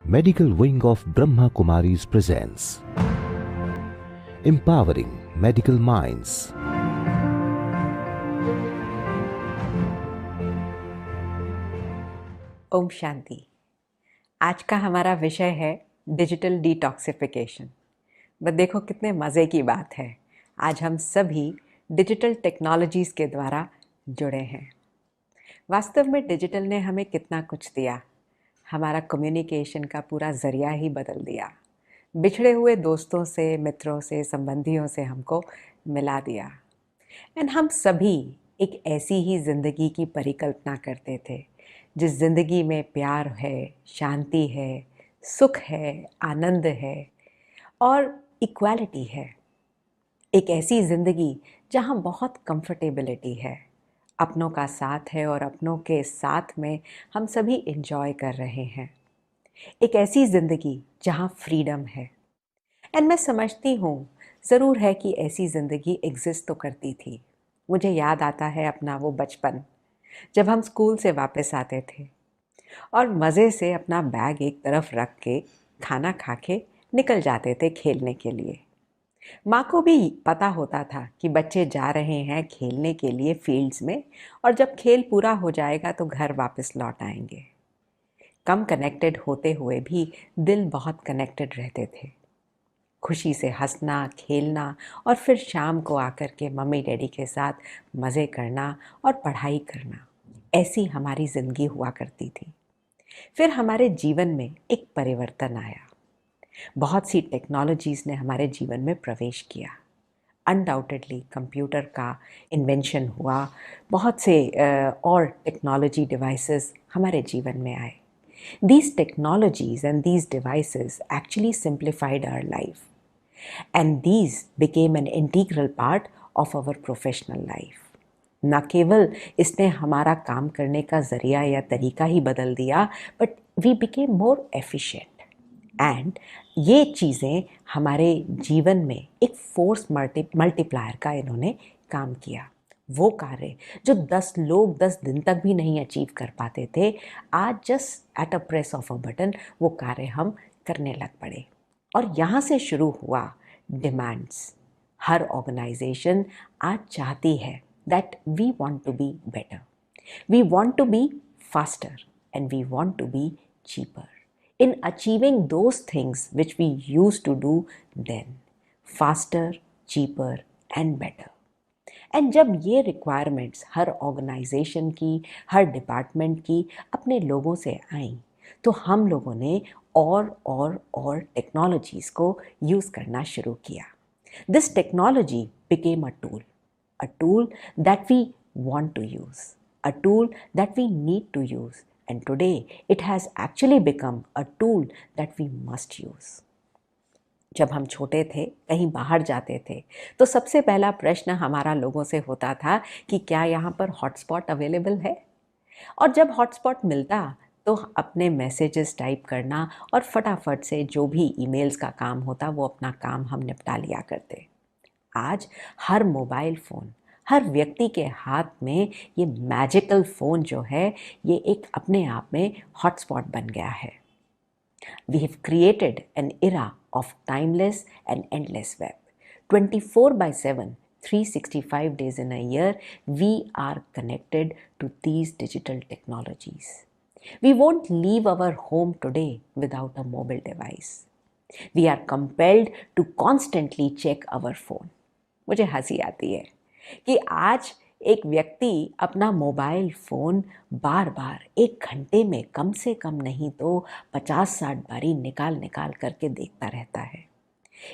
Medical wing of Brahma Kumaris presents Empowering Medical Minds. Om Shanti. आज का हमारा विषय है डिजिटल डिटॉक्सिफिकेशन। बस देखो कितने मज़े की बात है, आज हम सभी डिजिटल टेक्नोलॉजीज़ के द्वारा जुड़े हैं। वास्तव में डिजिटल ने हमें कितना कुछ दिया, हमारा कम्युनिकेशन का पूरा ज़रिया ही बदल दिया। बिछड़े हुए दोस्तों से, मित्रों से, संबंधियों से हमको मिला दिया। एंड हम सभी एक ऐसी ही ज़िंदगी की परिकल्पना करते थे जिस ज़िंदगी में प्यार है, शांति है, सुख है, आनंद है और इक्वालिटी है। एक ऐसी ज़िंदगी जहाँ बहुत कंफर्टेबिलिटी है, अपनों का साथ है और अपनों के साथ में हम सभी एंजॉय कर रहे हैं। एक ऐसी ज़िंदगी जहाँ फ्रीडम है। एंड मैं समझती हूँ ज़रूर है कि ऐसी ज़िंदगी एग्जिस्ट तो करती थी। मुझे याद आता है अपना वो बचपन, जब हम स्कूल से वापस आते थे और मज़े से अपना बैग एक तरफ रख के खाना खा के निकल जाते थे खेलने के लिए। माँ को भी पता होता था कि बच्चे जा रहे हैं खेलने के लिए फील्ड्स में और जब खेल पूरा हो जाएगा तो घर वापस लौट आएंगे। कम कनेक्टेड होते हुए भी दिल बहुत कनेक्टेड रहते थे। खुशी से हंसना, खेलना और फिर शाम को आकर के मम्मी डैडी के साथ मज़े करना और पढ़ाई करना, ऐसी हमारी ज़िंदगी हुआ करती थी। फिर हमारे जीवन में एक परिवर्तन आया। बहुत सी टेक्नोलॉजीज़ ने हमारे जीवन में प्रवेश किया। अनडाउटेडली कंप्यूटर का इन्वेंशन हुआ, बहुत से और टेक्नोलॉजी डिवाइसेस हमारे जीवन में आए। These technologies and these devices actually simplified our life, and these became an integral part of our professional life. न केवल इसने हमारा काम करने का ज़रिया या तरीका ही बदल दिया, but we became more efficient. And ये चीज़ें हमारे जीवन में एक फोर्स मल्टीप्लायर का इन्होंने काम किया। वो कार्य जो 10 लोग 10 दिन तक भी नहीं अचीव कर पाते थे, आज just at a press of a button वो कार्य हम करने लग पड़े। और यहाँ से शुरू हुआ डिमांड्स। हर ऑर्गेनाइजेशन आज चाहती है that we want to be better, we want to be faster and we want to be cheaper in achieving those things which we used to do then, faster, cheaper and better. And जब ये requirements हर organisation की, हर department की अपने लोगों से आई, तो हम लोगों ने और टेक्नोलॉजीज़ को यूज़ करना शुरू किया। This technology became a tool that we want to use, a tool that we need to use, and today it has actually become a tool that we must use. जब हम छोटे थे, कहीं बाहर जाते थे, तो सबसे पहला प्रश्न हमारा लोगों से होता था कि क्या यहाँ पर हॉटस्पॉट अवेलेबल है। और जब हॉटस्पॉट मिलता तो अपने मैसेजेस टाइप करना और फटाफट से जो भी ईमेल्स का काम होता वो अपना काम हम निपटा लिया करते। आज हर मोबाइल फ़ोन, हर व्यक्ति के हाथ में ये मैजिकल फ़ोन जो है, ये एक अपने आप में हॉटस्पॉट बन गया है। We have created an era of timeless and endless web. 24/7, 365 days in a year, we are connected to these digital technologies. We won't leave our home today without a mobile device. We are compelled to constantly check our phone. मुझे हंसी आती है कि आज एक व्यक्ति अपना mobile phone बार बार 1 घंटे में कम से कम नहीं तो 50-60 बारी निकाल करके देखता रहता है।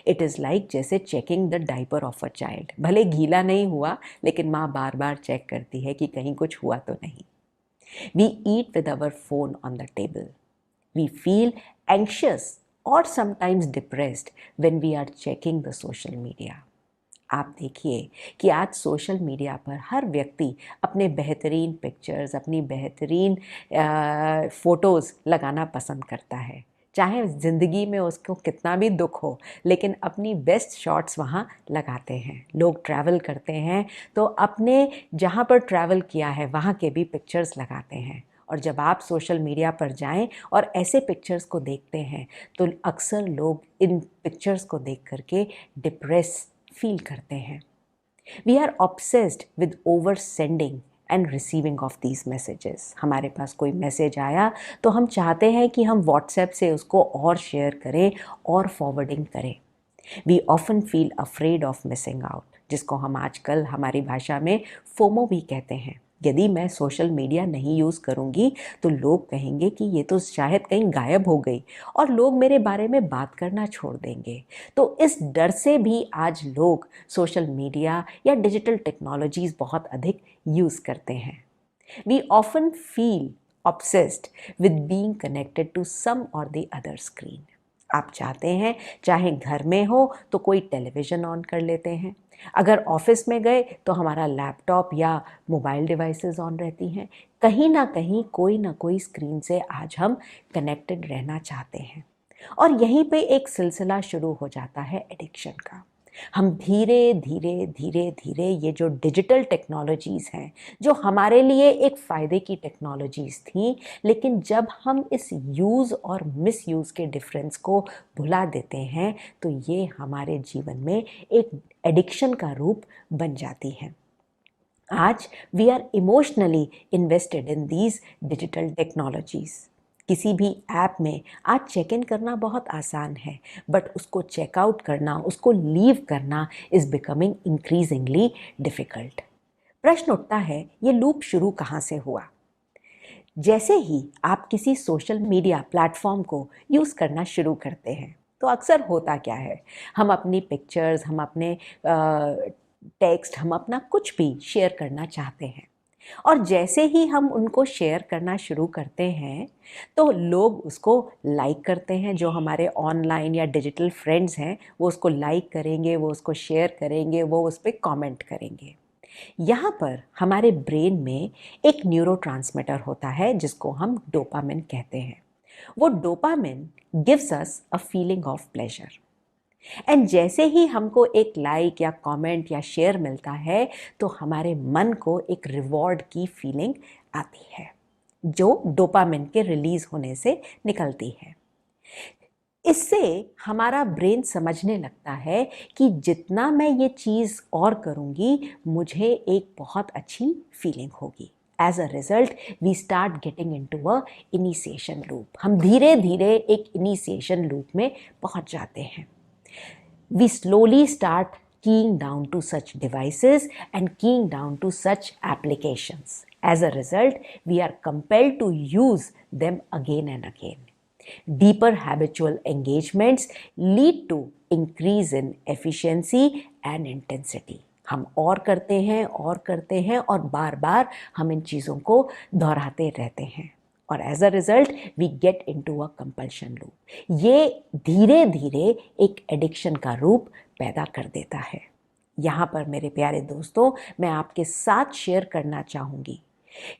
इट इज़ लाइक जैसे checking the diaper of a child. भले गीला नहीं हुआ, लेकिन माँ बार बार चेक करती है कि कहीं कुछ हुआ तो नहीं। We eat with our phone on the table. We feel anxious और sometimes depressed when we are checking the social media. आप देखिए कि आज सोशल मीडिया पर हर व्यक्ति अपने बेहतरीन पिक्चर्स, अपनी बेहतरीन फ़ोटोज़ लगाना पसंद करता है। चाहे ज़िंदगी में उसको कितना भी दुख हो, लेकिन अपनी बेस्ट शॉट्स वहाँ लगाते हैं। लोग ट्रैवल करते हैं तो अपने जहाँ पर ट्रैवल किया है वहाँ के भी पिक्चर्स लगाते हैं और जब आप सोशल मीडिया पर जाएं और ऐसे पिक्चर्स को देखते हैं तो अक्सर लोग इन पिक्चर्स को देख करके डिप्रेस फील करते हैं। We are obsessed with over sending and receiving of these messages. हमारे पास कोई मैसेज आया तो हम चाहते हैं कि हम व्हाट्सएप से उसको और शेयर करें और फॉरवर्डिंग करें। We often feel afraid of missing out, जिसको हम आजकल हमारी भाषा में फोमो भी कहते हैं। यदि मैं सोशल मीडिया नहीं यूज़ करूँगी तो लोग कहेंगे कि ये तो शायद कहीं गायब हो गई और लोग मेरे बारे में बात करना छोड़ देंगे। तो इस डर से भी आज लोग सोशल मीडिया या डिजिटल टेक्नोलॉजीज़ बहुत अधिक यूज़ करते हैं। We often feel obsessed with being connected to some और द अदर स्क्रीन। आप चाहते हैं चाहे घर में हो तो कोई टेलीविज़न ऑन कर लेते हैं, अगर ऑफिस में गए तो हमारा लैपटॉप या मोबाइल डिवाइसेस ऑन रहती हैं। कहीं ना कहीं कोई ना कोई स्क्रीन से आज हम कनेक्टेड रहना चाहते हैं और यहीं पे एक सिलसिला शुरू हो जाता है एडिक्शन का। हम धीरे धीरे धीरे धीरे ये जो डिजिटल टेक्नोलॉजीज़ हैं, जो हमारे लिए एक फ़ायदे की टेक्नोलॉजीज़ थी, लेकिन जब हम इस यूज़ और मिसयूज़ के डिफरेंस को भुला देते हैं तो ये हमारे जीवन में एक एडिक्शन का रूप बन जाती हैं। आज we are emotionally invested in these digital technologies. किसी भी ऐप में आज चेक इन करना बहुत आसान है, बट उसको चेकआउट करना, उसको लीव करना इज़ बिकमिंग इंक्रीजिंगली डिफ़िकल्ट। प्रश्न उठता है, ये लूप शुरू कहाँ से हुआ? जैसे ही आप किसी सोशल मीडिया प्लेटफॉर्म को यूज़ करना शुरू करते हैं तो अक्सर होता क्या है, हम अपनी पिक्चर्स, हम अपने टेक्स्ट, हम अपना कुछ भी शेयर करना चाहते हैं और जैसे ही हम उनको शेयर करना शुरू करते हैं तो लोग उसको लाइक करते हैं। जो हमारे ऑनलाइन या डिजिटल फ्रेंड्स हैं वो उसको लाइक करेंगे, वो उसको शेयर करेंगे, वो उस पर कॉमेंट करेंगे। यहाँ पर हमारे ब्रेन में एक न्यूरोट्रांसमीटर होता है जिसको हम डोपामिन कहते हैं। वो dopamine gives us a feeling of pleasure and जैसे ही हमको एक लाइक या कमेंट या शेयर मिलता है तो हमारे मन को एक रिवॉर्ड की फीलिंग आती है जो डोपामिन के रिलीज होने से निकलती है। इससे हमारा ब्रेन समझने लगता है कि जितना मैं ये चीज़ और करूँगी मुझे एक बहुत अच्छी फीलिंग होगी। As a result we start getting into a initiation loop. हम धीरे धीरे एक इनिशिएशन लूप में पहुँच जाते हैं। We slowly start keying down to such devices and keying down to such applications. As a result, we are compelled to use them again and again. Deeper habitual engagements lead to increase in efficiency and intensity. हम और करते हैं और बार बार हम इन चीज़ों को दोहराते रहते हैं और as a result we get into a compulsion loop. ये धीरे धीरे एक एडिक्शन का रूप पैदा कर देता है। यहाँ पर मेरे प्यारे दोस्तों, मैं आपके साथ शेयर करना चाहूँगी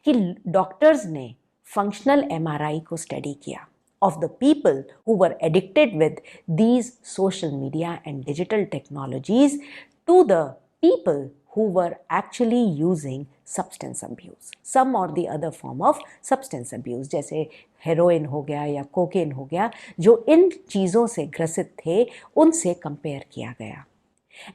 कि डॉक्टर्स ने फंक्शनल एमआरआई को स्टडी किया of the people who were addicted with these social media and digital technologies to the people who were actually using substance abuse, some or the other form of substance abuse, जैसे heroin हो गया या cocaine हो गया, जो इन चीज़ों से ग्रसित थे उनसे कंपेयर किया गया।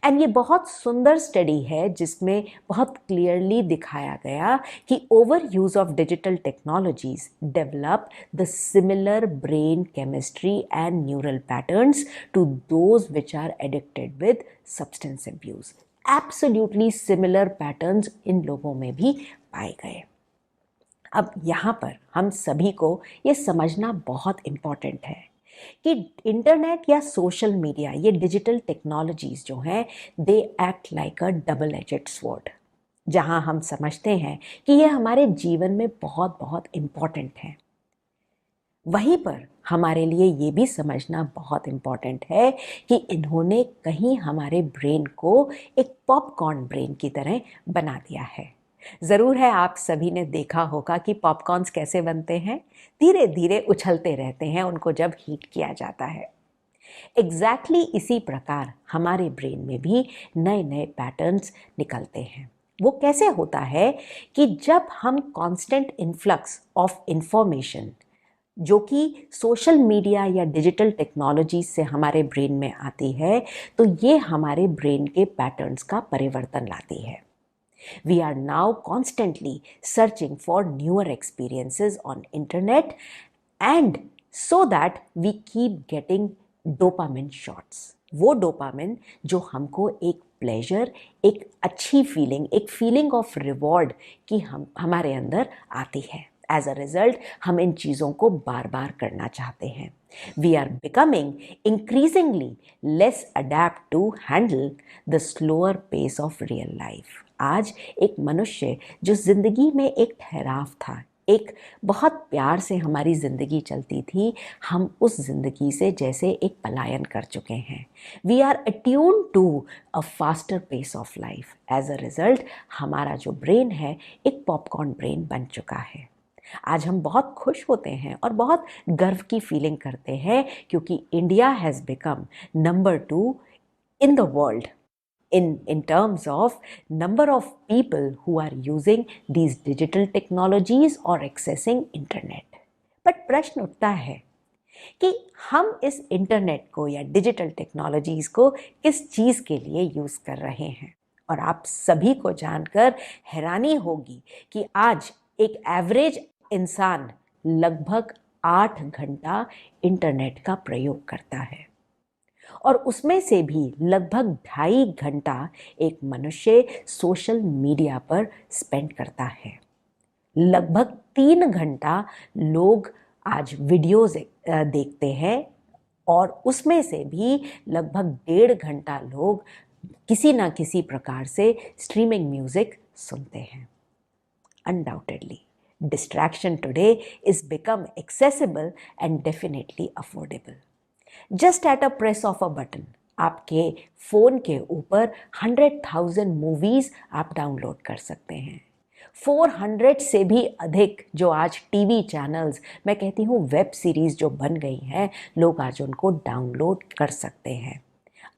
एंड ये बहुत सुंदर स्टडी है जिसमें बहुत क्लियरली दिखाया गया कि over use of digital technologies develop the similar brain chemistry and neural patterns to those which are addicted with substance abuse. Absolutely similar patterns इन लोगों में भी पाए गए। अब यहाँ पर हम सभी को ये समझना बहुत इम्पॉर्टेंट है कि इंटरनेट या सोशल मीडिया, ये डिजिटल टेक्नोलॉजीज़ जो हैं, they act like a double aged sword. जहां हम समझते हैं कि ये हमारे जीवन में बहुत बहुत इम्पॉर्टेंट है, वहीं पर हमारे लिए ये भी समझना बहुत इम्पॉर्टेंट है कि इन्होंने कहीं हमारे ब्रेन को एक पॉपकॉर्न ब्रेन की तरह बना दिया है। ज़रूर है आप सभी ने देखा होगा कि पॉपकॉर्न्स कैसे बनते हैं, धीरे धीरे उछलते रहते हैं उनको जब हीट किया जाता है। एग्जैक्टली इसी प्रकार हमारे ब्रेन में भी नए नए पैटर्न्स निकलते हैं वो कैसे होता है कि जब हम कांस्टेंट इन्फ्लक्स ऑफ इंफॉर्मेशन जो कि सोशल मीडिया या डिजिटल टेक्नोलॉजी से हमारे ब्रेन में आती है, तो ये हमारे ब्रेन के पैटर्न्स का परिवर्तन लाती है. We are now constantly searching for newer experiences on internet, and so that we keep getting dopamine shots. वो डोपामिन जो हमको एक प्लेजर, एक अच्छी फीलिंग, एक फीलिंग ऑफ रिवॉर्ड की हमारे अंदर आती है. एज अ रिजल्ट हम इन चीज़ों को बार बार करना चाहते हैं. We are becoming increasingly less adept to handle the slower pace of real life. आज एक मनुष्य जो ज़िंदगी में एक ठहराव था, एक बहुत प्यार से हमारी ज़िंदगी चलती थी, हम उस ज़िंदगी से जैसे एक पलायन कर चुके हैं. We are attune to a faster pace of life. As a result हमारा जो ब्रेन है एक पॉपकॉर्न ब्रेन बन चुका है. आज हम बहुत खुश होते हैं और बहुत गर्व की फीलिंग करते हैं क्योंकि India has become number 2 in the world in terms of number of people who are using these digital technologies or accessing internet. But प्रश्न उठता है कि हम इस इंटरनेट को या डिजिटल टेक्नोलॉजीज़ को किस चीज़ के लिए यूज़ कर रहे हैं. और आप सभी को जानकर हैरानी होगी कि आज एक एवरेज इंसान लगभग 8 घंटा इंटरनेट का प्रयोग करता है और उसमें से भी लगभग 2.5 घंटा एक मनुष्य सोशल मीडिया पर स्पेंड करता है. लगभग 3 घंटा लोग आज वीडियोज़ देखते हैं और उसमें से भी लगभग 1.5 घंटा लोग किसी ना किसी प्रकार से स्ट्रीमिंग म्यूज़िक सुनते हैं. Undoubtedly, distraction today is become accessible and definitely affordable. Just at a press of a button, आपके फ़ोन के ऊपर 100,000 मूवीज़ आप डाउनलोड कर सकते हैं. 400 से भी अधिक जो आज टीवी चैनल्स, मैं कहती हूँ वेब सीरीज़ जो बन गई हैं, लोग आज उनको डाउनलोड कर सकते हैं.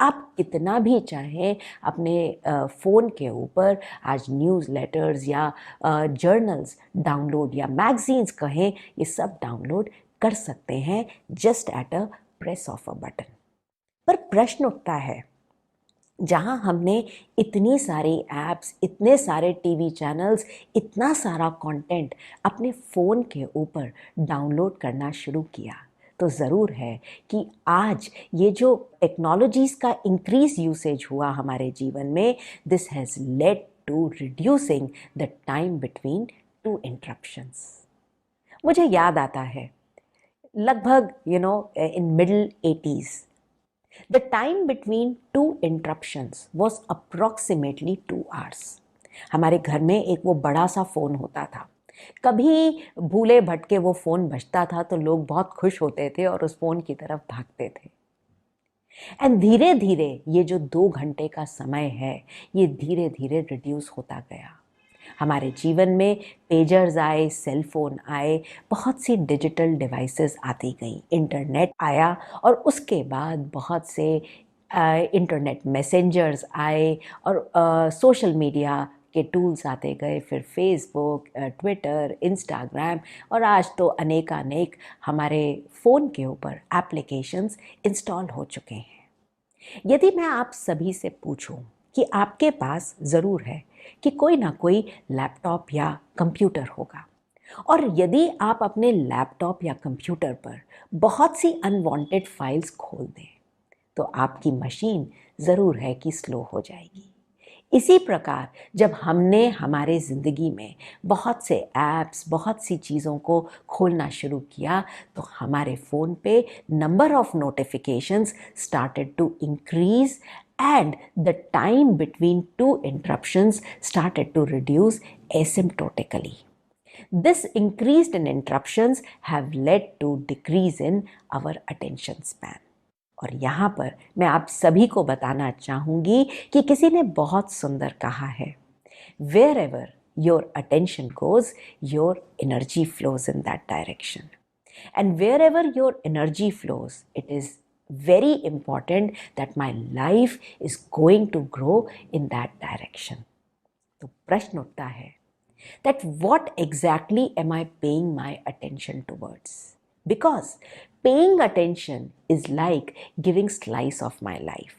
आप कितना भी चाहें अपने फ़ोन के ऊपर आज न्यूज़ लेटर्स या जर्नल्स डाउनलोड या मैगज़ीन्स कहें, ये सब डाउनलोड कर सकते हैं just at a press of a button. पर प्रश्न उठता है, जहाँ हमने इतनी सारी ऐप्स, इतने सारे टीवी चैनल्स, इतना सारा कंटेंट अपने फ़ोन के ऊपर डाउनलोड करना शुरू किया, तो ज़रूर है कि आज ये जो टेक्नोलॉजीज़ का इंक्रीज़ यूसेज हुआ हमारे जीवन में, this has led to reducing the time between 2 interruptions. मुझे याद आता है लगभग in middle 80s, the time between 2 interruptions was approximately 2 hours. हमारे घर में एक वो बड़ा सा फ़ोन होता था. कभी भूले भटके वो फ़ोन बजता था तो लोग बहुत खुश होते थे और उस फ़ोन की तरफ भागते थे. एंड धीरे धीरे ये जो 2 घंटे का समय है, ये धीरे धीरे रिड्यूस होता गया. हमारे जीवन में पेजर्स आए, सेल फोन आए, बहुत सी डिजिटल डिवाइसेस आती गई, इंटरनेट आया और उसके बाद बहुत से इंटरनेट मैसेंजर्स आए और सोशल मीडिया के टूल्स आते गए, फिर फेसबुक, ट्विटर, इंस्टाग्राम और आज तो अनेकानेक हमारे फ़ोन के ऊपर एप्लीकेशंस इंस्टॉल हो चुके हैं. यदि मैं आप सभी से पूछूं कि आपके पास ज़रूर है कि कोई ना कोई लैपटॉप या कंप्यूटर होगा, और यदि आप अपने लैपटॉप या कंप्यूटर पर बहुत सी अनवांटेड फाइल्स खोल दें तो आपकी मशीन ज़रूर है कि स्लो हो जाएगी. इसी प्रकार जब हमने हमारे ज़िंदगी में बहुत से ऐप्स, बहुत सी चीज़ों को खोलना शुरू किया तो हमारे फ़ोन पे number of notifications started to increase and the time between 2 interruptions started to reduce asymptotically. This increase in interruptions have led to decrease in our attention span. और यहाँ पर मैं आप सभी को बताना चाहूँगी कि किसी ने बहुत सुंदर कहा है, wherever your attention goes, your energy flows in that direction. And wherever your energy flows, it is very important that my life is going to grow in that direction. तो प्रश्न उठता है that what exactly am I paying my attention towards? Because paying attention is like giving slice of my life.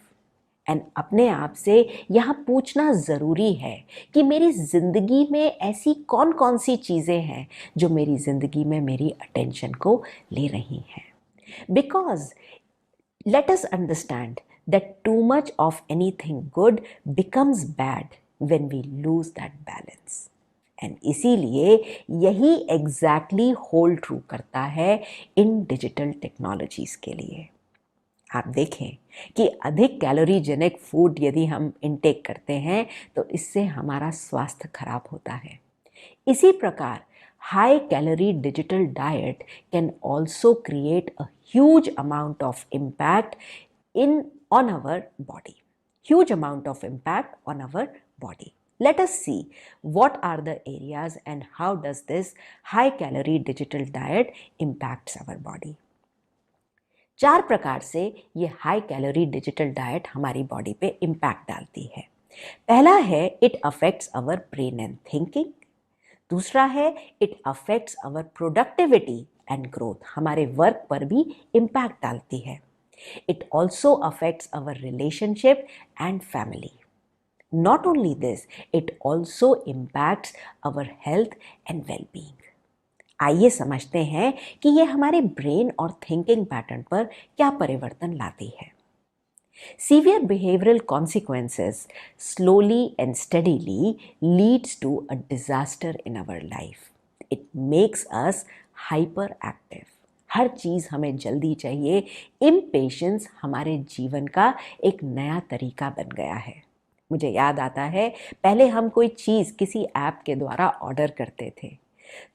And अपने आप से यहाँ पूछना ज़रूरी है कि मेरी ज़िंदगी में ऐसी कौन कौन सी चीज़ें हैं जो मेरी ज़िंदगी में मेरी अटेंशन को ले रही हैं. Because let us understand that too much of anything good becomes bad when we lose that balance. And इसीलिए यही एग्जैक्टली होल्ड ट्रू करता है इन डिजिटल टेक्नोलॉजीज़ के लिए. आप देखें कि अधिक कैलोरीजेनिक फूड यदि हम इनटेक करते हैं तो इससे हमारा स्वास्थ्य खराब होता है. इसी प्रकार high calorie digital diet can also create a huge amount of impact on our body. Huge amount of impact on our body. Let us see what are the areas and how does this high calorie digital diet impacts our body. 4 प्रकार से ये high calorie digital diet हमारी body पे impact डालती है. पहला है it affects our brain and thinking. दूसरा है it affects our productivity and growth, हमारे वर्क पर भी इम्पैक्ट डालती है. It also affects our relationship and family. Not only this, it also impacts our health and well-being. आइए समझते हैं कि ये हमारे ब्रेन और थिंकिंग पैटर्न पर क्या परिवर्तन लाती है. Severe behavioral consequences slowly and steadily leads to a disaster in our life. It makes us hyperactive. हर चीज़ हमें जल्दी चाहिए. इम्पेशेंस हमारे जीवन का एक नया तरीका बन गया है. मुझे याद आता है पहले हम कोई चीज़ किसी ऐप के द्वारा ऑर्डर करते थे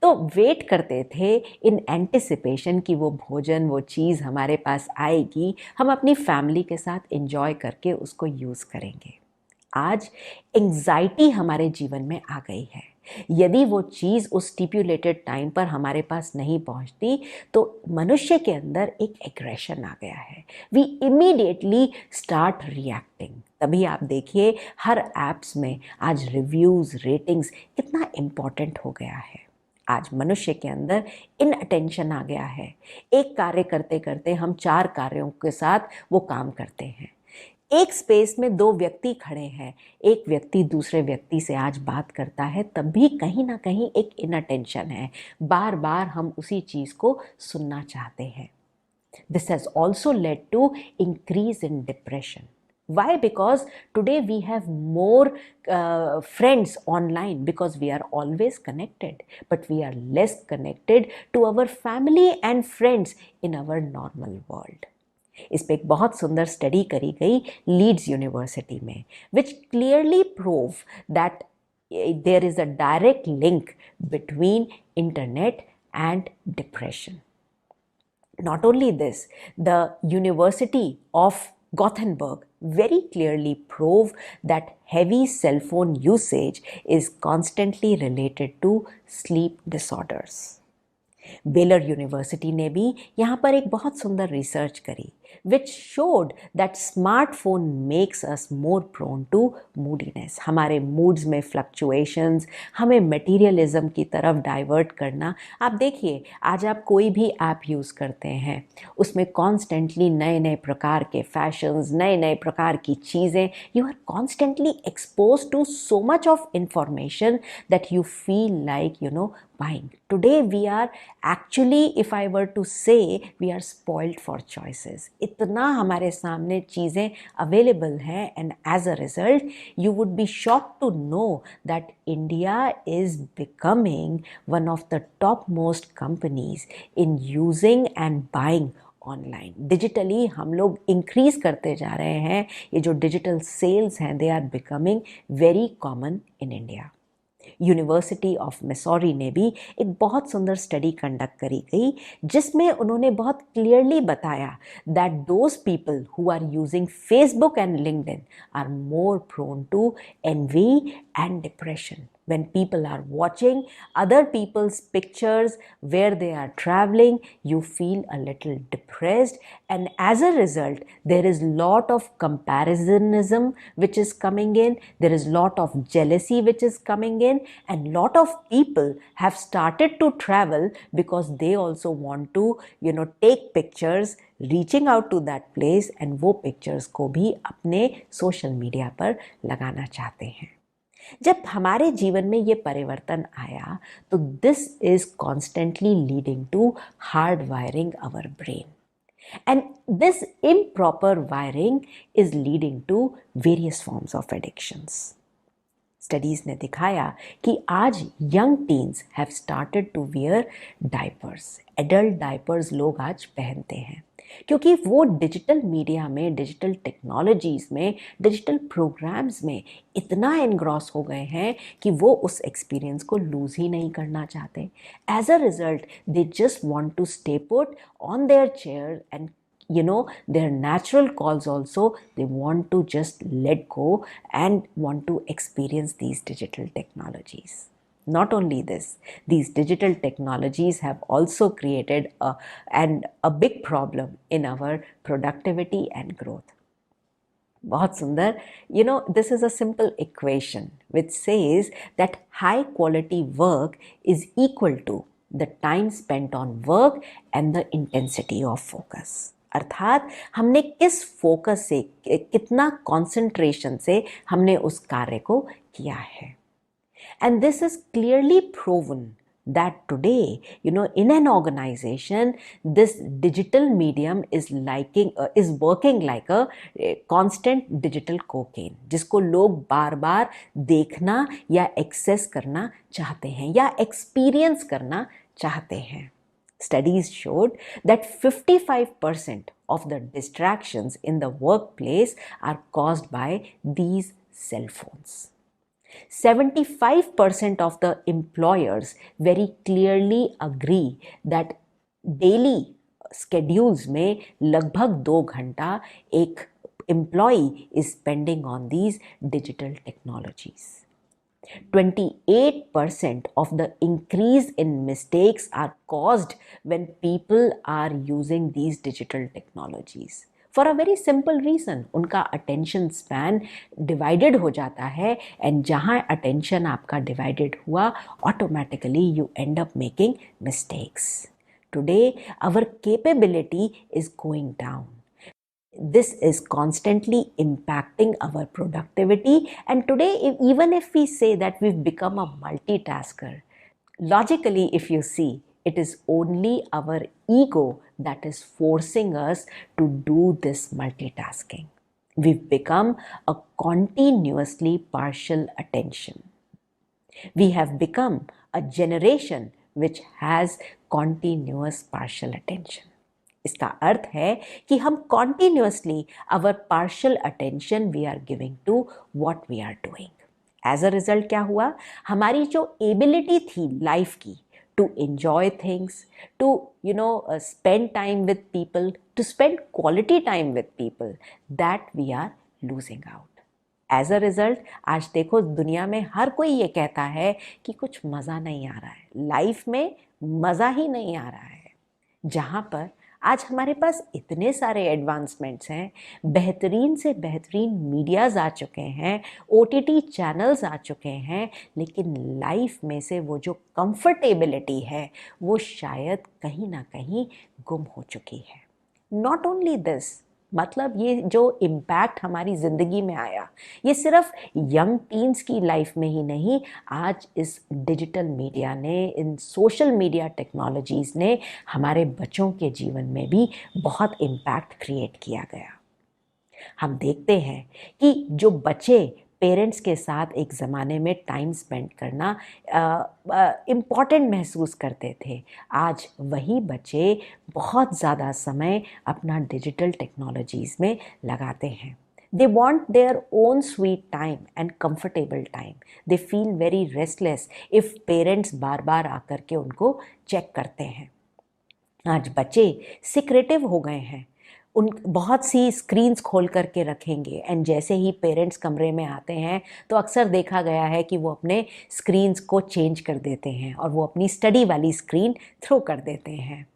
तो वेट करते थे इन एंटिसिपेशन कि वो भोजन वो चीज़ हमारे पास आएगी, हम अपनी फैमिली के साथ एंजॉय करके उसको यूज़ करेंगे. आज एंग्जाइटी हमारे जीवन में आ गई है. यदि वो चीज़ उस स्टिपुलेटेड टाइम पर हमारे पास नहीं पहुंचती तो मनुष्य के अंदर एक एग्रेशन आ गया है. We immediately start reacting. तभी आप देखिए हर ऐप्स में आज रिव्यूज़ रेटिंग्स कितना इम्पॉर्टेंट हो गया है. आज मनुष्य के अंदर इनअटेंशन आ गया है. एक कार्य करते करते हम 4 कार्यों के साथ वो काम करते हैं. एक स्पेस में 2 व्यक्ति खड़े हैं, एक व्यक्ति दूसरे व्यक्ति से आज बात करता है, तब भी कहीं ना कहीं एक इनअटेंशन है. बार बार हम उसी चीज़ को सुनना चाहते हैं. This has also led to increase in depression. Why? Because today we have more friends online because we are always connected, but we are less connected to our family and friends in our normal world. इस पे एक बहुत सुंदर study करी गई Leeds university में which clearly prove that there is a direct link between internet and depression. Not only this, the University of Gothenburg very clearly prove that heavy cell phone usage is constantly related to sleep disorders. Baylor university ने भी यहाँ पर एक बहुत सुंदर research करी which showed that smartphone makes us more prone to moodiness. हमारे moods में फ्लक्चुएशंस, हमें मटेरियलिज्म की तरफ डाइवर्ट करना. आप देखिए आज आप कोई भी ऐप यूज़ करते हैं उसमें कॉन्स्टेंटली नए नए प्रकार के फैशंस, नए नए प्रकार की चीज़ें, you are constantly expose to so much of information that you feel like buying. Today we are actually, if I were to say, we are spoiled for choices. इतना हमारे सामने चीज़ें available हैं and as a result you would be shocked to know that India is becoming one of the topmost companies in using and buying online. Digitally हम लोग increase करते जा रहे हैं. ये जो डिजिटल सेल्स हैं they are becoming very common in India. University of Missouri ने भी एक बहुत सुंदर स्टडी कंडक्ट करी गई जिसमें उन्होंने बहुत क्लियरली बताया that those people who are using Facebook and LinkedIn are more prone to envy and depression. When people are watching other people's pictures where they are traveling, you feel a little depressed, and as a result there is lot of comparisоnism which is coming in, there is lot of jealousy which is coming in, and lot of people have started to travel because they also want to take pictures reaching out to that place, and वो pictures को भी अपने social media पर लगाना चाहते हैं। जब हमारे जीवन में ये परिवर्तन आया तो this is constantly leading to hard wiring our brain, and this improper wiring is leading to various forms of addictions. Studies ने दिखाया कि आज young teens have started to wear diapers, adult diapers लोग आज पहनते हैं क्योंकि वो डिजिटल मीडिया में, डिजिटल टेक्नोलॉजीज़ में, डिजिटल प्रोग्राम्स में इतना एनग्रॉस हो गए हैं कि वो उस एक्सपीरियंस को लूज़ ही नहीं करना चाहते। As a result they just want to stay put on their chair and their natural calls also, they want to just let go and want to experience these digital technologies. Not only this, these digital technologies have also created a big problem in our productivity and growth. बहुत सुंदर, this is a simple equation which says that high quality work is equal to the time spent on work and the intensity of focus. अर्थात हमने किस focus से, कितना concentration से हमने उस कार्य को किया है। And this is clearly proven that today, in an organization, this digital medium is working like a constant digital cocaine, जिसको लोग बार बार देखना या एक्सेस करना चाहते हैं या एक्सपीरियंस करना चाहते हैं। Studies showed that 55% of the distractions in the workplace are caused by these cell phones. 75% of the employers very clearly agree that daily schedules में लगभग 2 घंटा एक employee is spending on these digital technologies. 28% of the increase in mistakes are caused when people are using these digital technologies. For a very simple reason, उनका attention span divided हो जाता है, and जहाँ attention आपका divided हुआ, automatically you end up making mistakes. Today, our capability is going down. This is constantly impacting our productivity, and today even if we say that we've become a multitasker, logically if you see, it is only our ego that is forcing us to do this multitasking. We've become a continuously partial attention. We have become a generation which has continuous partial attention. इसका अर्थ है कि हम continuously our partial attention we are giving to what we are doing. As a result क्या हुआ, हमारी जो ability थी life की to enjoy things, to spend time with people, to spend quality time with people, that we are losing out. As a result, आज देखो दुनिया में हर कोई ये कहता है कि कुछ मज़ा नहीं आ रहा है, लाइफ में मज़ा ही नहीं आ रहा है। जहाँ पर आज हमारे पास इतने सारे एडवांसमेंट्स हैं, बेहतरीन से बेहतरीन मीडियाज़ आ चुके हैं, OTT चैनल्स आ चुके हैं, लेकिन लाइफ में से वो जो कंफर्टेबिलिटी है वो शायद कहीं ना कहीं गुम हो चुकी है। नॉट ओनली दिस, मतलब ये जो इम्पैक्ट हमारी ज़िंदगी में आया, ये सिर्फ यंग टीन्स की लाइफ में ही नहीं, आज इस डिजिटल मीडिया ने, इन सोशल मीडिया टेक्नोलॉजीज़ ने हमारे बच्चों के जीवन में भी बहुत इम्पैक्ट क्रिएट किया गया। हम देखते हैं कि जो बच्चे पेरेंट्स के साथ एक ज़माने में टाइम स्पेंड करना इम्पॉर्टेंट महसूस करते थे, आज वही बच्चे बहुत ज़्यादा समय अपना डिजिटल टेक्नोलॉजीज़ में लगाते हैं। They want their own sweet time and comfortable time. They feel very restless if parents बार बार आकर के उनको चेक करते हैं। आज बच्चे सिक्रेटिव हो गए हैं, उन बहुत सी स्क्रीन्स खोल करके रखेंगे एंड जैसे ही पेरेंट्स कमरे में आते हैं तो अक्सर देखा गया है कि वो अपने स्क्रीन्स को चेंज कर देते हैं और वो अपनी स्टडी वाली स्क्रीन थ्रो कर देते हैं।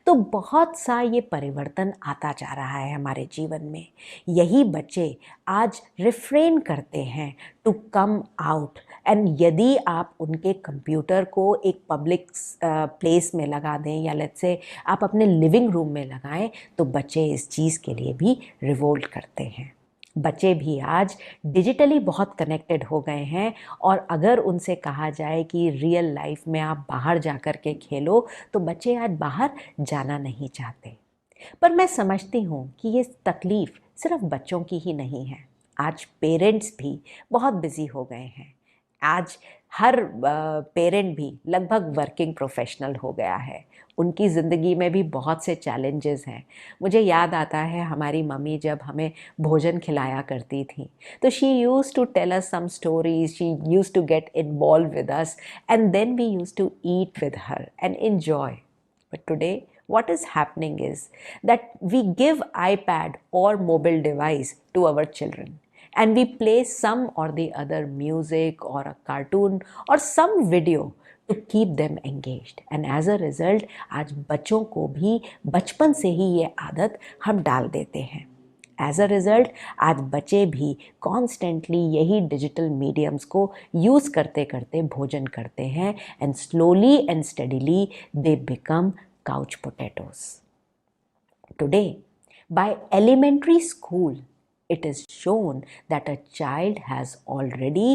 तो बहुत सा ये परिवर्तन आता जा रहा है हमारे जीवन में। यही बच्चे आज रिफ्रेन करते हैं टू कम आउट, एंड यदि आप उनके कंप्यूटर को एक पब्लिक प्लेस में लगा दें या लेट्स से आप अपने लिविंग रूम में लगाएं तो बच्चे इस चीज़ के लिए भी रिवोल्ट करते हैं। बच्चे भी आज डिजिटली बहुत कनेक्टेड हो गए हैं और अगर उनसे कहा जाए कि रियल लाइफ में आप बाहर जा कर के खेलो तो बच्चे आज बाहर जाना नहीं चाहते। पर मैं समझती हूँ कि ये तकलीफ़ सिर्फ बच्चों की ही नहीं है। आज पेरेंट्स भी बहुत बिजी हो गए हैं। आज हर पेरेंट भी लगभग वर्किंग प्रोफेशनल हो गया है। उनकी ज़िंदगी में भी बहुत से चैलेंजेस हैं। मुझे याद आता है हमारी मम्मी जब हमें भोजन खिलाया करती थी तो she used to tell us some stories, she used to get involve with us and then we used to eat with her and enjoy. But today, what is happening is that we give iPad or mobile device to our children and we play some or the other music or a cartoon or some video to keep them engaged. And as a result, आज बच्चों को भी बचपन से ही ये आदत हम डाल देते हैं। एज अ रिज़ल्ट आज बच्चे भी कॉन्स्टेंटली यही डिजिटल मीडियम्स को यूज़ करते करते भोजन करते हैं and slowly and steadily they become couch potatoes. Today by elementary school it is shown that a child has already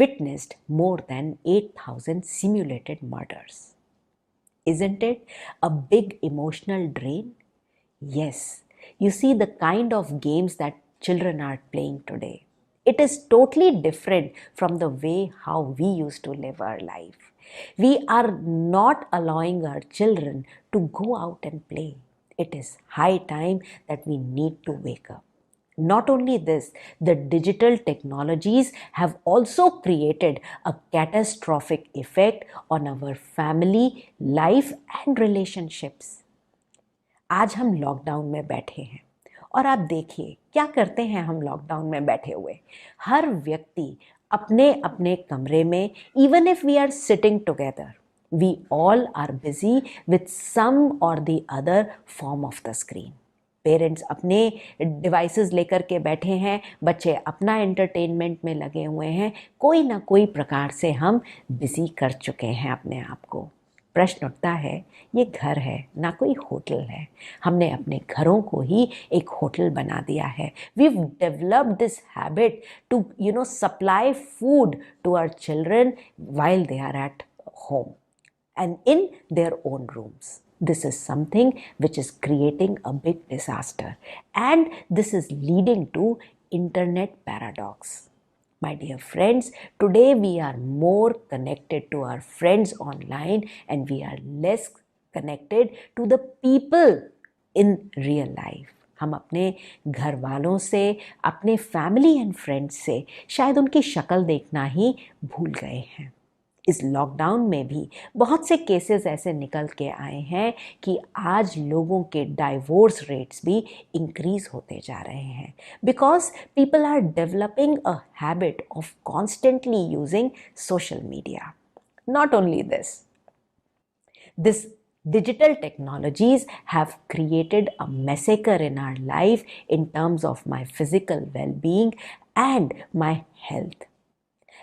witnessed more than 8,000 simulated murders. Isn't it a big emotional drain? Yes. You see the kind of games that children are playing today. It is totally different from the way how we used to live our life. We are not allowing our children to go out and play. It is high time that we need to wake up. Not only this, the digital technologies have also created a catastrophic effect on our family, life and relationships. आज हम lockdown में बैठे हैं और आप देखिए क्या करते हैं हम लॉकडाउन में बैठे हुए। हर व्यक्ति अपने अपने कमरे में, even if we are sitting together, we all are busy with some और the other form of the screen. Parents अपने डिवाइसेस लेकर के बैठे हैं, बच्चे अपना एंटरटेनमेंट में लगे हुए हैं, कोई ना कोई प्रकार से हम बिजी कर चुके हैं अपने आप को। प्रश्न उठता है, ये घर है ना कोई होटल है। हमने अपने घरों को ही एक होटल बना दिया है। We've developed this habit to supply food to our children while they are at home and in their own rooms. This is something which is creating a big disaster, and this is leading to internet paradox. My dear friends, today we are more connected to our friends online and we are less connected to the people in real life. हम अपने घर वालों से, अपने family and friends से शायद उनकी शक्ल देखना ही भूल गए हैं। इस लॉकडाउन में भी बहुत से केसेस ऐसे निकल के आए हैं कि आज लोगों के डाइवोर्स रेट्स भी इंक्रीज होते जा रहे हैं because people are developing a habit of constantly using social media. Not only this digital technologies have created a massacre in our life in terms of my physical well-being and my health.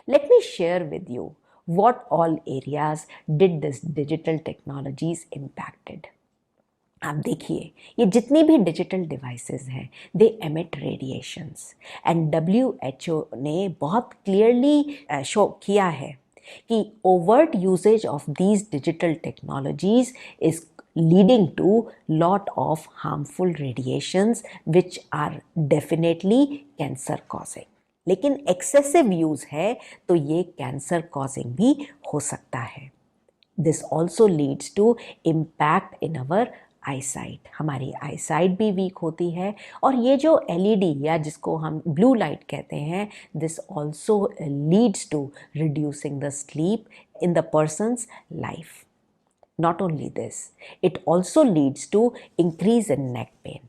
Let me share with you what all areas did this digital technologies impacted. आप देखिए ये जितनी भी digital devices हैं दे emit radiations and WHO ने बहुत clearly show किया है कि overt usage of these digital technologies is leading to lot of harmful radiations which are definitely cancer causing. लेकिन एक्सेसिव यूज़ है तो ये कैंसर कॉजिंग भी हो सकता है। This also leads to impact in our eyesight. हमारी आईसाइट भी वीक होती है और ये जो LED या जिसको हम ब्लू लाइट कहते हैं, this also leads to reducing the sleep in the person's life. Not only this, it also leads to increase in neck pain.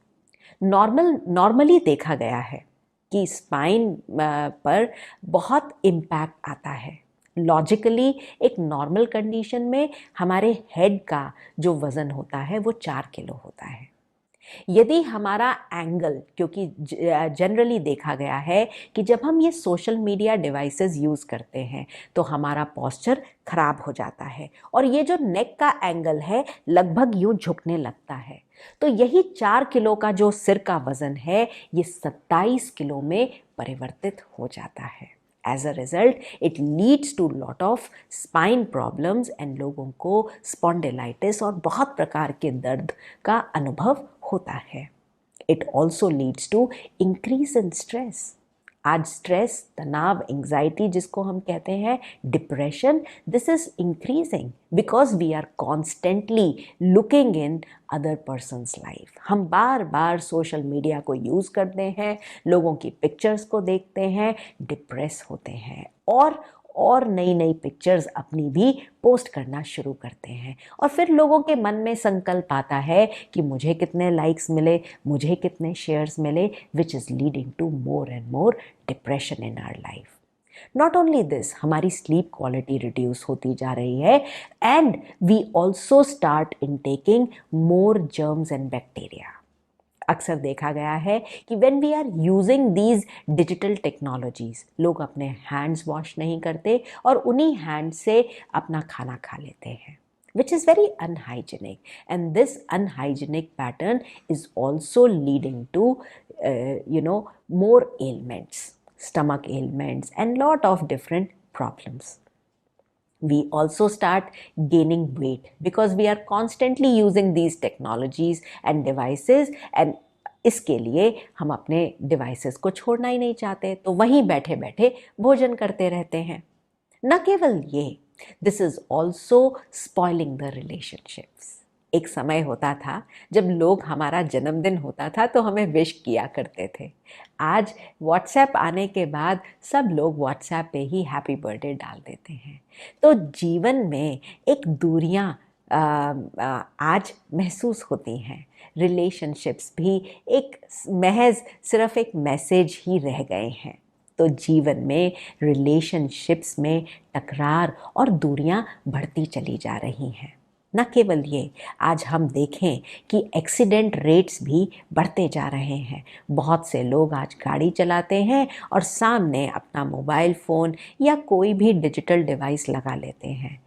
Normally देखा गया है कि स्पाइन पर बहुत इम्पैक्ट आता है। लॉजिकली एक नॉर्मल कंडीशन में हमारे हेड का जो वज़न होता है वो 4 किलो होता है। यदि हमारा एंगल, क्योंकि जनरली देखा गया है कि जब हम ये सोशल मीडिया डिवाइसेस यूज़ करते हैं तो हमारा पोस्चर खराब हो जाता है और ये जो नेक का एंगल है लगभग यूं झुकने लगता है। तो यही 4 किलो का जो सिर का वज़न है ये 27 किलो में परिवर्तित हो जाता है। As a result, it leads to lot of spine problems and लोगों को स्पॉन्डिलाइटिस और बहुत प्रकार के दर्द का अनुभव होता है। It also leads to increase in stress. आज स्ट्रेस, तनाव, एंग्जाइटी जिसको हम कहते हैं, depression, this is increasing because we are constantly looking in other persons life. हम बार बार सोशल मीडिया को यूज़ करते हैं, लोगों की पिक्चर्स को देखते हैं, डिप्रेस होते हैं और नई नई पिक्चर्स अपनी भी पोस्ट करना शुरू करते हैं और फिर लोगों के मन में संकल्प आता है कि मुझे कितने लाइक्स मिले, मुझे कितने शेयर्स मिले, which is leading to more and more depression in our life. Not only this, हमारी स्लीप क्वालिटी रिड्यूस होती जा रही है and we also start intaking more germs and bacteria. अक्सर देखा गया है कि when we are using these digital technologies, लोग अपने हैंड्स वॉश नहीं करते और उन्हीं हैंड से अपना खाना खा लेते हैं, which is very unhygienic, and this unhygienic pattern is also leading to more ailments, stomach ailments and lot of different problems. We also start gaining weight because we are constantly using these technologies and devices, and इसके लिए हम अपने devices को छोड़ना ही नहीं चाहते, तो वहीं बैठे बैठे भोजन करते रहते हैं। न केवल ये, this is also spoiling the relationships. एक समय होता था जब लोग, हमारा जन्मदिन होता था तो हमें विश किया करते थे। आज व्हाट्सएप आने के बाद सब लोग व्हाट्सएप पे ही हैप्पी बर्थडे डाल देते हैं। तो जीवन में एक दूरियां आज महसूस होती हैं। रिलेशनशिप्स भी एक महज सिर्फ एक मैसेज ही रह गए हैं। तो जीवन में रिलेशनशिप्स में टकरार और दूरियां बढ़ती चली जा रही हैं। न केवल ये, आज हम देखें कि एक्सीडेंट रेट्स भी बढ़ते जा रहे हैं। बहुत से लोग आज गाड़ी चलाते हैं और सामने अपना मोबाइल फ़ोन या कोई भी डिजिटल डिवाइस लगा लेते हैं।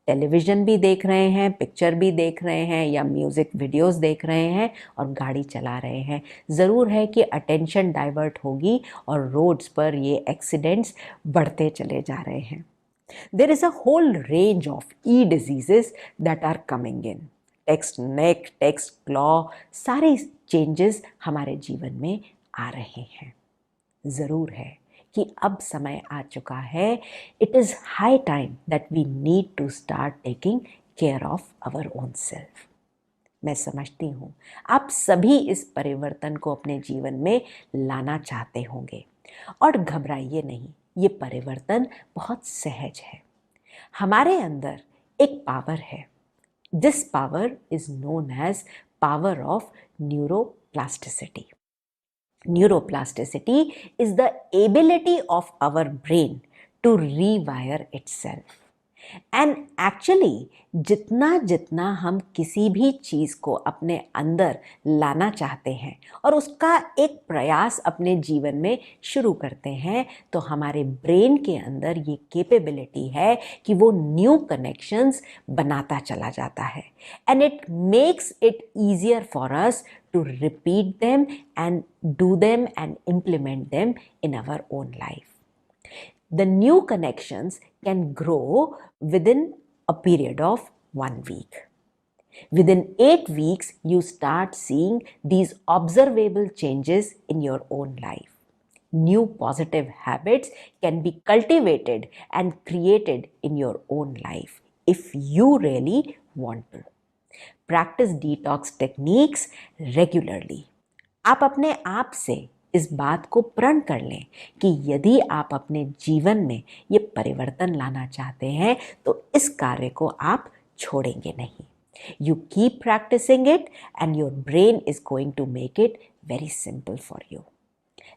टेलीविज़न भी देख रहे हैं, पिक्चर भी देख रहे हैं या म्यूज़िक वीडियोस देख रहे हैं और गाड़ी चला रहे हैं। ज़रूर है कि अटेंशन डाइवर्ट होगी और रोड्स पर ये एक्सीडेंट्स बढ़ते चले जा रहे हैं। There is a whole range of e-diseases that are coming in. Text neck, text claw, सारे चेंजेस हमारे जीवन में आ रहे हैं। ज़रूर है कि अब समय आ चुका है, it is high time that we need to start taking care of our own self. मैं समझती हूँ आप सभी इस परिवर्तन को अपने जीवन में लाना चाहते होंगे और घबराइए नहीं, ये परिवर्तन बहुत सहज है। हमारे अंदर एक पावर है। This power is known as power of neuroplasticity. Neuroplasticity is the ability of our brain to rewire itself. And actually जितना जितना हम किसी भी चीज़ को अपने अंदर लाना चाहते हैं और उसका एक प्रयास अपने जीवन में शुरू करते हैं, तो हमारे ब्रेन के अंदर ये कैपेबिलिटी है कि वो न्यू कनेक्शंस बनाता चला जाता है and it makes it easier for us to repeat them and do them and implement them in our own life. The new connections can grow within a period of 1 week. Within 8 weeks, you start seeing these observable changes in your own life. New positive habits can be cultivated and created in your own life if you really want to. Practice detox techniques regularly. आप अपने आप से इस बात को प्रण कर लें कि यदि आप अपने जीवन में ये परिवर्तन लाना चाहते हैं तो इस कार्य को आप छोड़ेंगे नहीं. You keep practicing it and your brain is going to make it very simple for you.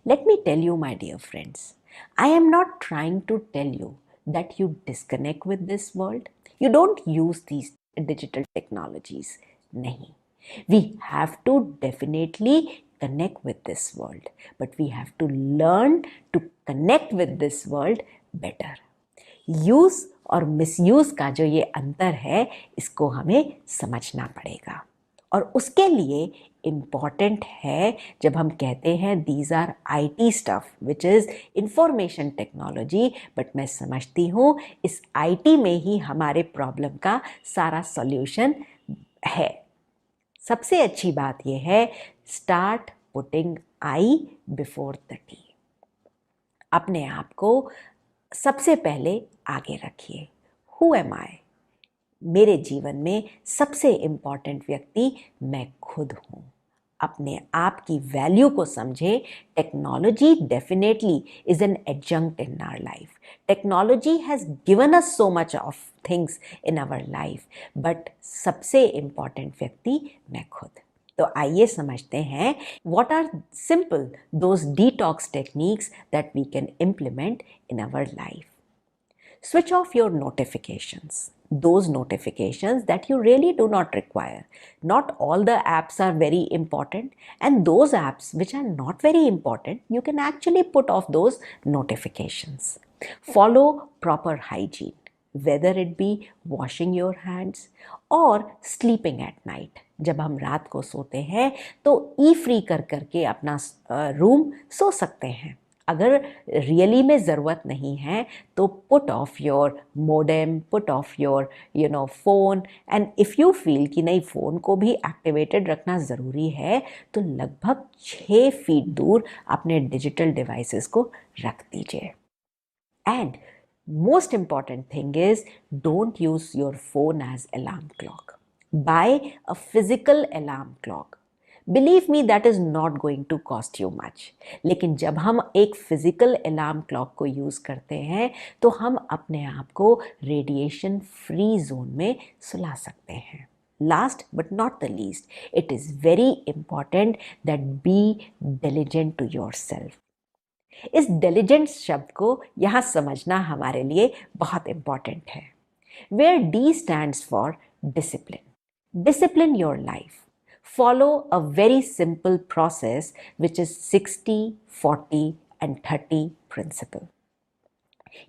Let me tell you, my dear friends, I am not trying to tell you that you disconnect with this world. You don't use these digital technologies. Nahi. We have to definitely connect with this world, but we have to learn to connect with this world better. Use और misuse का जो ये अंतर है, इसको हमें समझना पड़ेगा। और उसके लिए इम्पॉर्टेंट है, जब हम कहते हैं these are IT stuff which is information technology, but मैं समझती हूँ इस IT में ही हमारे प्रॉब्लम का सारा सॉल्यूशन है। सबसे अच्छी बात यह है, start putting I before the T। अपने आप को सबसे पहले आगे रखिए। हु एम आई? मेरे जीवन में सबसे इम्पॉर्टेंट व्यक्ति मैं खुद हूँ। अपने आप की वैल्यू को समझे। Technology definitely is an adjunct in our life. Technology has given us so much of things in our life, but सबसे इम्पॉर्टेंट व्यक्ति मैं खुद। तो आइए समझते हैं what are simple those detox techniques that we can implement in our life. Switch off your notifications, those notifications that you really do not require. Not all the apps are very important, and those apps which are not very important, you can actually put off those notifications. Follow proper hygiene, whether it be washing your hands or sleeping at night. जब हम रात को सोते हैं तो free कर करके अपना रूम सो सकते हैं। अगर रियली में ज़रूरत नहीं है तो put off your modem, put off your phone, and if you feel कि नहीं फ़ोन को भी एक्टिवेटेड रखना ज़रूरी है, तो लगभग 6 फीट दूर अपने डिजिटल डिवाइसेस को रख दीजिए। And most important thing is, don't use your phone as alarm clock. Buy a physical alarm clock. Believe me, that is not going to cost you much. लेकिन जब हम एक physical alarm clock को use करते हैं तो हम अपने आप को radiation free zone में सुला सकते हैं। Last but not the least, it is very important that be diligent to yourself. इस डिलिजेंट शब्द को यहाँ समझना हमारे लिए बहुत इम्पॉर्टेंट है। Where D stands for discipline. Discipline your life. Follow a very simple process which is 60, 40 and 30 principle.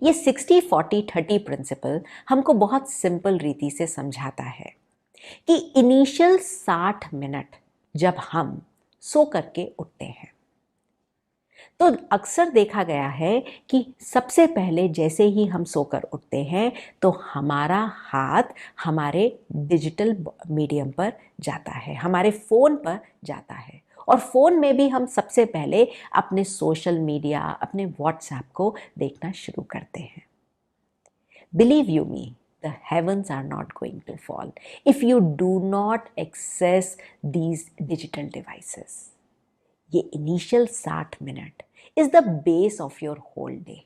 ये 60, 40, 30 प्रिंसिपल हमको बहुत सिंपल रीति से समझाता है कि इनिशियल 60 मिनट जब हम सो करके उठते हैं तो अक्सर देखा गया है कि सबसे पहले जैसे ही हम सोकर उठते हैं तो हमारा हाथ हमारे डिजिटल मीडियम पर जाता है, हमारे फ़ोन पर जाता है, और फ़ोन में भी हम सबसे पहले अपने सोशल मीडिया, अपने व्हाट्सएप को देखना शुरू करते हैं। Believe you me, the heavens are not going to fall if you do not access these digital devices. ये initial 60 minute is the base of your whole day.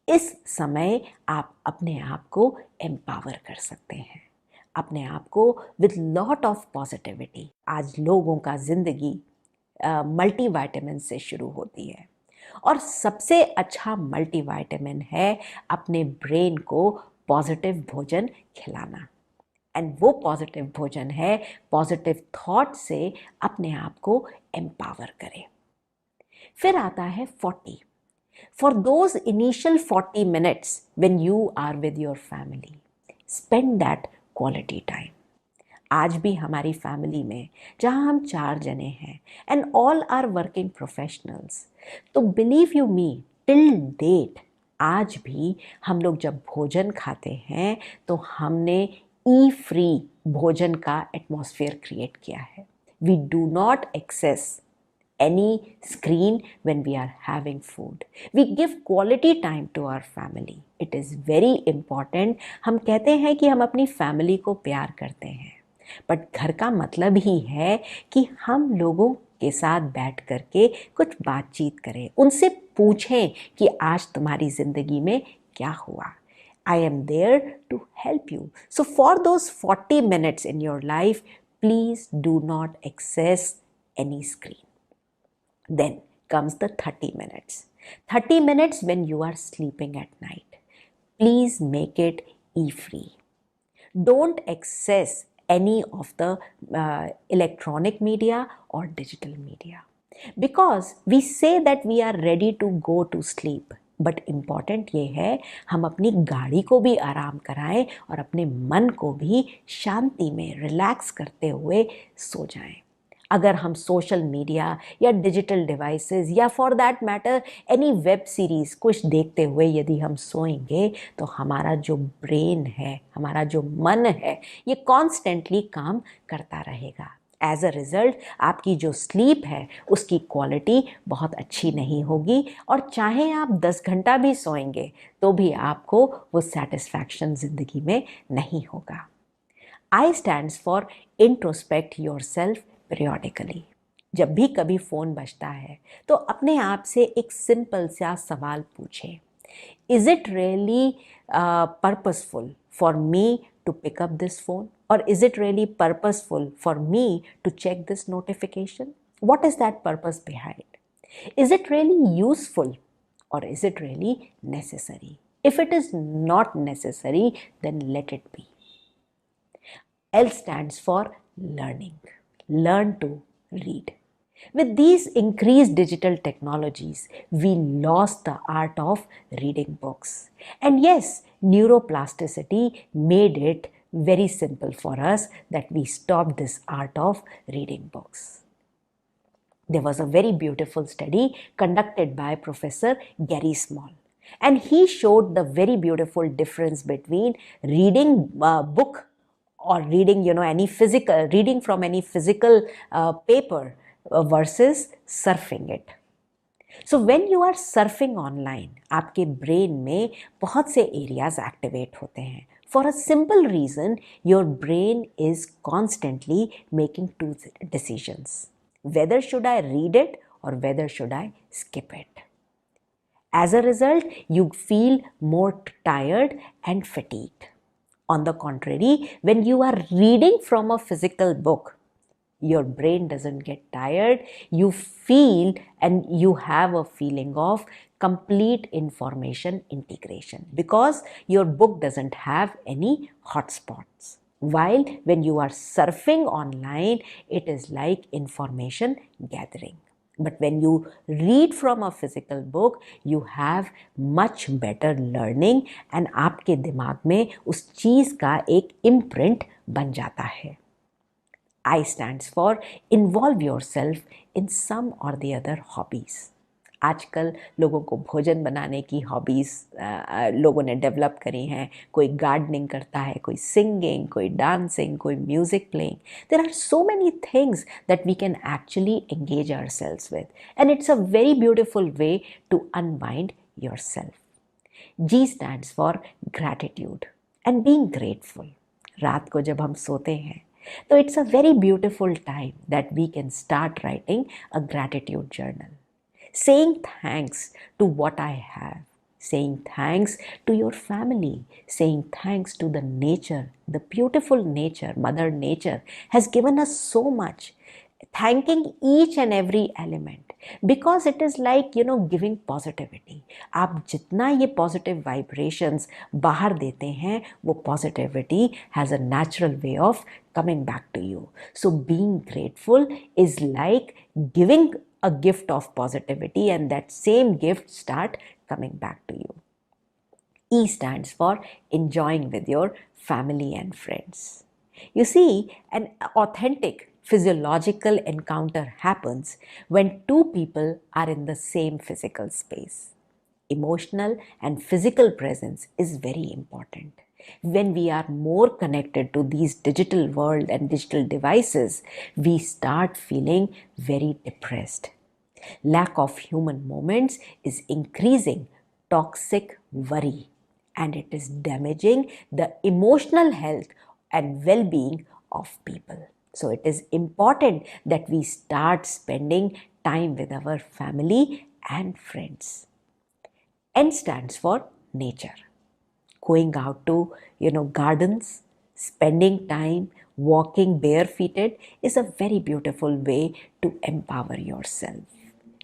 इस समय आप अपने आप को एम्पावर कर सकते हैं, अपने आप को विद लॉट ऑफ पॉजिटिविटी। आज लोगों का ज़िंदगी मल्टीविटामिन से शुरू होती है, और सबसे अच्छा मल्टीविटामिन है अपने ब्रेन को पॉजिटिव भोजन खिलाना। एंड वो पॉजिटिव भोजन है पॉजिटिव थॉट से अपने आप को एम्पावर करें। फिर आता है 40। For those initial 40 minutes when you are with your family, spend that quality time. आज भी हमारी फैमिली में जहाँ हम 4 जने हैं and all are working professionals, तो believe you me, till date आज भी हम लोग जब भोजन खाते हैं तो हमने फ्री भोजन का एटमॉस्फेयर क्रिएट किया है। We do not access any screen when we are having food. We give quality time to our family. It is very important. हम कहते हैं कि हम अपनी फैमिली को प्यार करते हैं, बट घर का मतलब ही है कि हम लोगों के साथ बैठ करके कुछ बातचीत करें, उनसे पूछें कि आज तुम्हारी ज़िंदगी में क्या हुआ। I am there to help you. So for those 40 minutes in your life, please do not access any screen. Then comes the 30 minutes. 30 minutes when you are sleeping at night. Please make it e-free. Don't access any of the electronic media or digital media. Because we say that we are ready to go to sleep. But important ये है हम अपनी गाड़ी को भी आराम कराएं और अपने मन को भी शांति में रिलैक्स करते हुए सो जाएं। अगर हम सोशल मीडिया या डिजिटल डिवाइसेस या for that matter any web series कुछ देखते हुए यदि हम सोएंगे तो हमारा जो ब्रेन है, हमारा जो मन है, ये कॉन्स्टेंटली काम करता रहेगा। एज अ रिज़ल्ट आपकी जो स्लीप है उसकी क्वालिटी बहुत अच्छी नहीं होगी और चाहे आप 10 घंटा भी सोएंगे तो भी आपको वो सेटिस्फैक्शन ज़िंदगी में नहीं होगा। आई stands for introspect your self periodically. जब भी कभी फ़ोन बजता है तो अपने आप से एक सिंपल सा सवाल पूछें, is it really purposeful for me to pick up this phone, or is it really purposeful for me to check this notification? What is that purpose behind? Is it really useful or is it really necessary? If it is not necessary, then let it be. L stands for learning. Learn to read. With these increased digital technologies, we lost the art of reading books. And yes, neuroplasticity made it very simple for us that we stopped this art of reading books. There was a very beautiful study conducted by Professor Gary Small. And he showed the very beautiful difference between reading a book or reading, reading from any physical paper versus surfing it. So when you are surfing online, आपके brain में बहुत से areas activate होते हैं. For a simple reason, your brain is constantly making two decisions. Whether should I read it or whether should I skip it? As a result, you feel more tired and fatigued. On the contrary, when you are reading from a physical book, your brain doesn't get tired. You feel and you have a feeling of complete information integration because your book doesn't have any hotspots. While when you are surfing online, it is like information gathering. But when you read from a physical book, you have much better learning and आपके दिमाग में उस चीज़ का एक imprint बन जाता है. I stands for involve yourself in some or the other hobbies. आजकल लोगों को भोजन बनाने की हॉबीज़ लोगों ने डेवलप करी हैं. कोई गार्डनिंग करता है, कोई सिंगिंग, कोई डांसिंग, कोई music playing. There are so many things that we can actually engage ourselves with. And it's a very beautiful way to unwind yourself. G stands for gratitude and being grateful. रात को जब हम सोते हैं so it's a very beautiful time that we can start writing a gratitude journal. Saying thanks to what I have, saying thanks to your family, saying thanks to the nature, the beautiful nature, Mother Nature has given us so much. Thanking each and every element because it is like giving positivity. आप जितना ये positive vibrations बाहर देते हैं वो positivity has a natural way of coming back to you. So being grateful is like giving a gift of positivity and that same gift start coming back to you. E stands for enjoying with your family and friends. You see, an authentic physiological encounter happens when two people are in the same physical space. Emotional and physical presence is very important. When we are more connected to these digital world and digital devices, we start feeling very depressed. Lack of human moments is increasing toxic worry and it is damaging the emotional health and well-being of people. So it is important that we start spending time with our family and friends. N stands for nature. Going out to, gardens, spending time Walking barefooted is a very beautiful way to empower yourself.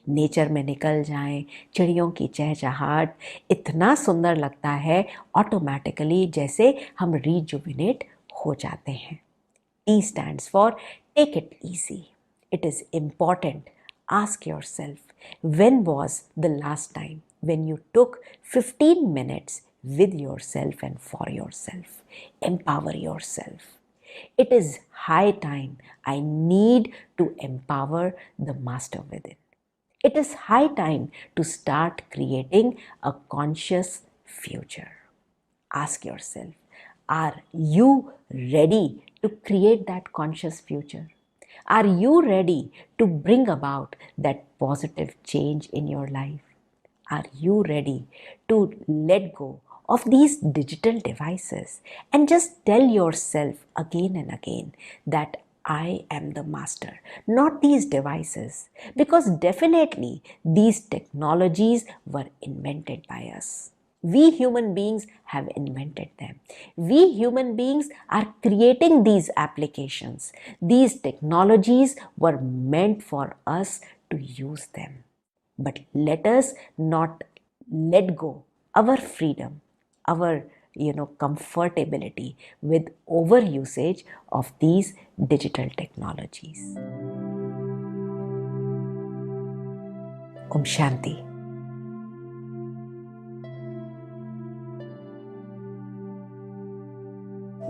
Nature में निकल जाएं, चिड़ियों की चहचहाट इतना सुंदर लगता है automatically, जैसे हम रिजुविनेट हो जाते हैं. T stands for take it easy. It is important. Ask yourself, when was the last time when you took 15 minutes with yourself and for yourself? Empower yourself. It is high time. I need to empower the master within. It is high time to start creating a conscious future. Ask yourself, are you ready to create that conscious future? Are you ready to bring about that positive change in your life? Are you ready to let go of these digital devices and just tell yourself again and again that I am the master, not these devices, because definitely these technologies were invented by us. We human beings have invented them. We human beings are creating these applications. These technologies were meant for us to use them. But let us not let go our freedom, our comfortability with overusage of these digital technologies. Om Shanti.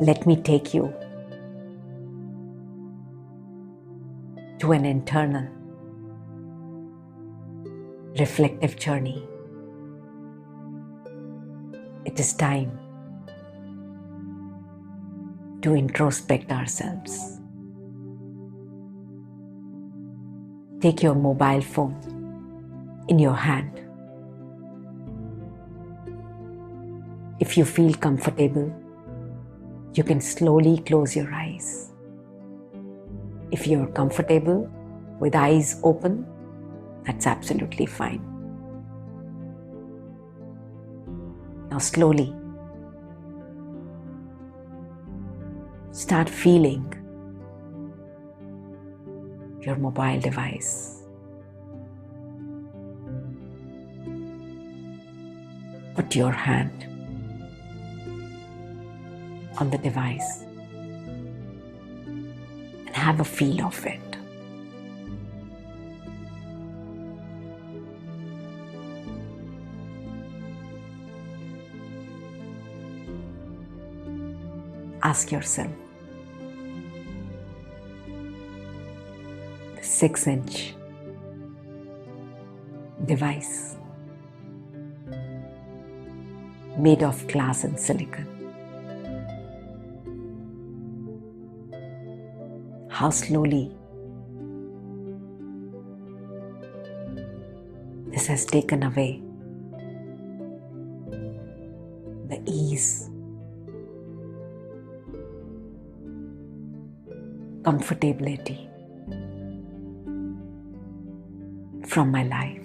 Let me take you to an internal, reflective journey. It is time to introspect ourselves. Take your mobile phone in your hand. If you feel comfortable, you can slowly close your eyes. If you're comfortable with eyes open, that's absolutely fine. Now slowly start feeling your mobile device. Put your hand on the device and have a feel of it. Ask yourself, the 6-inch device made of glass and silicon, how slowly this has taken away the ease, comfortability from my life.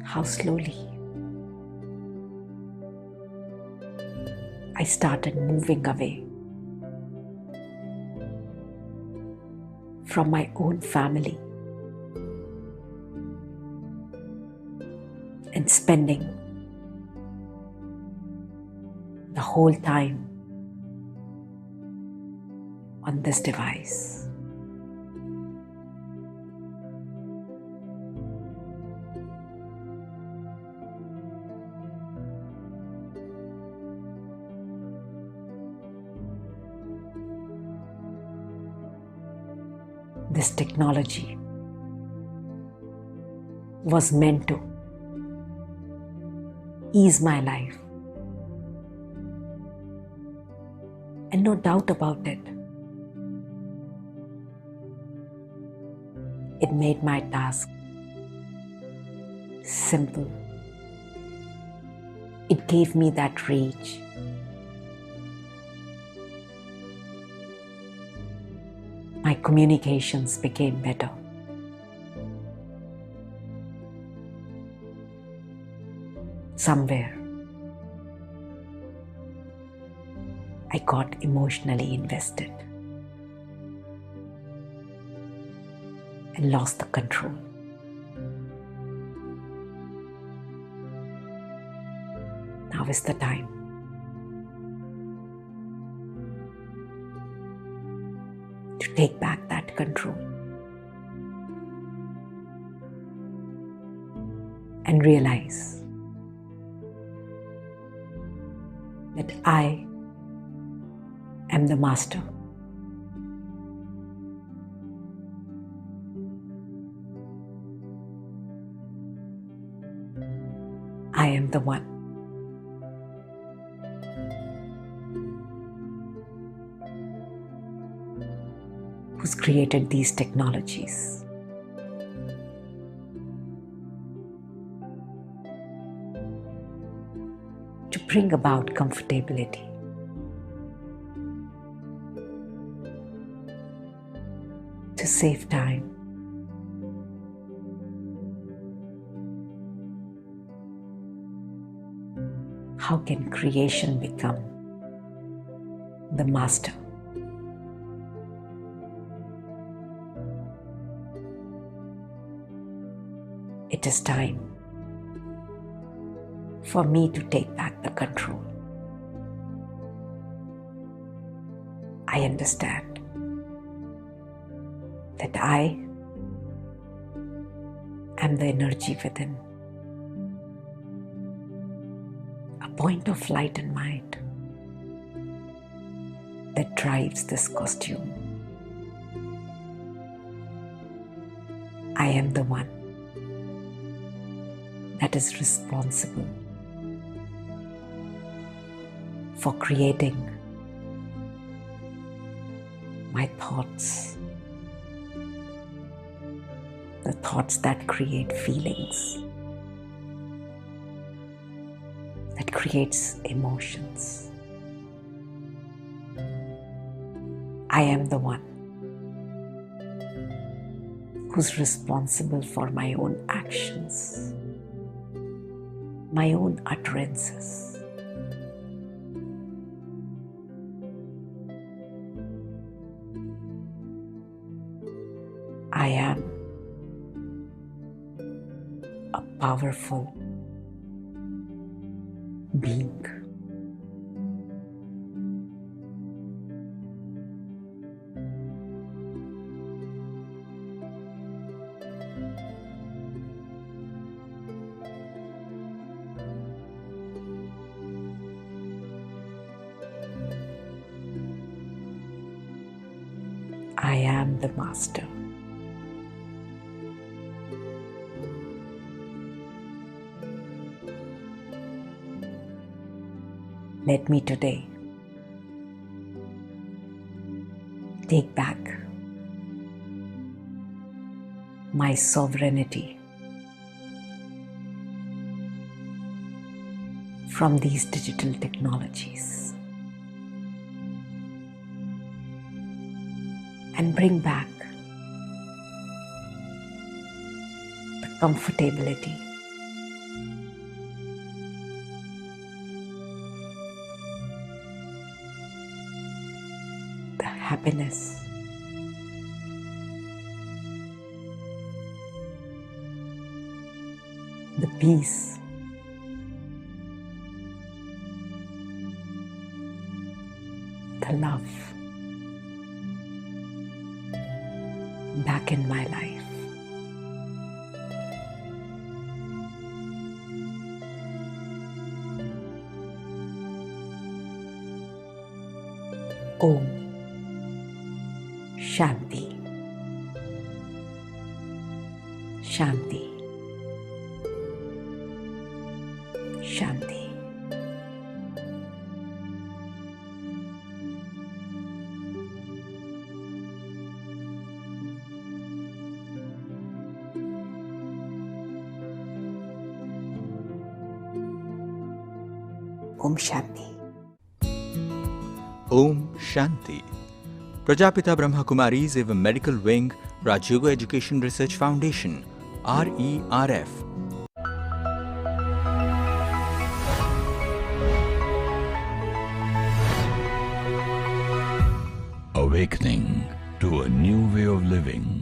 How slowly I started moving away from my own family and spending the whole time on this device. This technology was meant to ease my life. And no doubt about it, it made my task simple. It gave me that reach. My communications became better. somewhere I got emotionally invested and lost the control. Now is the time to take back that control and realize that I am the master. I am the one who's created these technologies. To bring about comfortability. To save time. How can creation become the master? It is time for me to take back the control. I understand that I am the energy within, a point of light and mind that drives this costume. I am the one that is responsible for creating my thoughts, the thoughts that create feelings, that creates emotions. I am the one who's responsible for my own actions, my own utterances. I am a powerful being. I am the master. Let me today take back my sovereignty from these digital technologies and bring back the comfortability, the happiness, the peace, the love back in my life. Om Shanti. Shanti. Shanti. Om Shanti. Om Shanti. Prajapita Brahma Kumaris एवं medical wing, Rajyoga education research foundation, RERF। awakening to a new way of living.